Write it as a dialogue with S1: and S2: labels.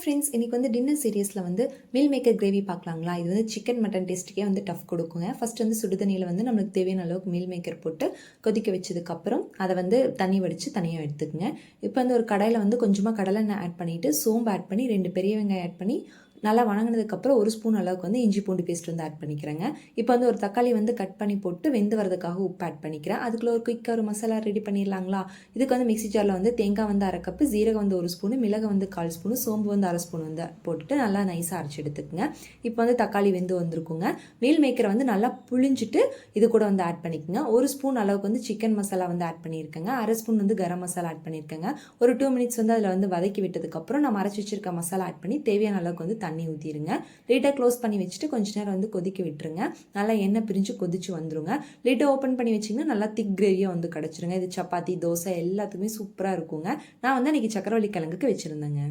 S1: Friends, இன்றைக்கி வந்து dinner சீரியஸில் வந்து மீல் மேக்கர் கிரேவி பார்க்கலாங்களா. இது வந்து சிக்கன் மட்டன் டேஸ்ட்டுக்கே வந்து டஃப் கொடுக்குங்க. ஃபஸ்ட் வந்து சுடுதண்ணியில் வந்து நம்மளுக்கு தேவையான அளவுக்கு மீல் மேக்கர் போட்டு கொதிக்க வச்சதுக்கப்புறம் அதை வந்து தண்ணி வடித்து தனியாக எடுத்துக்கங்க. இப்போ வந்து ஒரு கடாயில் வந்து கொஞ்சமாக கடலெண்ணெய் ஆட் பண்ணிவிட்டு சோம்பு ஆட் பண்ணி 2 பெரிய வெங்காயம் ஆட் பண்ணி நல்லா வணங்கினதுக்கப்புறம் 1 ஸ்பூன் அளவுக்கு வந்து இஞ்சி பூண்டு பேஸ்ட் வந்து ஆட் பண்ணிக்கிறேங்க. இப்போ வந்து ஒரு தக்காளி வந்து கட் பண்ணி போட்டு வெந்து வரதுக்காக உப்பு ஆட் பண்ணிக்கிறேன். அதுக்குள்ளே ஒரு குயிக்காக ஒரு மசாலா ரெடி பண்ணிடலாங்களா. இதுக்கு வந்து மிக்ஸி ஜாரில் வந்து தேங்காய் வந்து 1/2 கப்பு, ஜீரகம் வந்து 1 ஸ்பூனு, மிளகு வந்து 1/4 ஸ்பூனு, சோம்பு வந்து 1/2 ஸ்பூன் வந்து போட்டுட்டு நல்லா நைஸாக அரைச்சி எடுத்துக்கோங்க. இப்போ வந்து தக்காளி வெந்து வந்திருக்குங்க. மீல் மேக்கரை வந்து நல்லா புழிஞ்சிட்டு இது கூட வந்து ஆட் பண்ணிக்கோங்க. 1 ஸ்பூன் அளவுக்கு வந்து சிக்கன் மசாலா வந்து ஆட் பண்ணியிருக்கேங்க. 1/2 ஸ்பூன் வந்து கரம் மசாலா ஆட் பண்ணியிருக்கேங்க. ஒரு 2 மினிட்ஸ் வந்து அதில் வந்து வதக்கி விட்டதுக்கப்புறம் நம்ம அரைச்சி வச்சிருக்க மசாலா ஆட் பண்ணி தேவையான அளவுக்கு வந்து தண்ணி ஊற்றிடுங்க. லிட்டை க்ளோஸ் பண்ணி வச்சுட்டு கொஞ்ச நேரம் வந்து கொதிக்க விட்டுருங்க. நல்லா எண்ணெய் பிரிஞ்சு கொதிச்சு வந்துருங்க. லிட்டை ஓப்பன் பண்ணி வச்சிங்கன்னா நல்லா திக் கிரேவியாக வந்து கிடச்சிருங்க. இது சப்பாத்தி, தோசை எல்லாத்துக்குமே சூப்பராக இருக்குங்க. நான் வந்து அன்றைக்கி சக்கரவள்ளி கிழங்குக்கு வச்சுருந்தேங்க.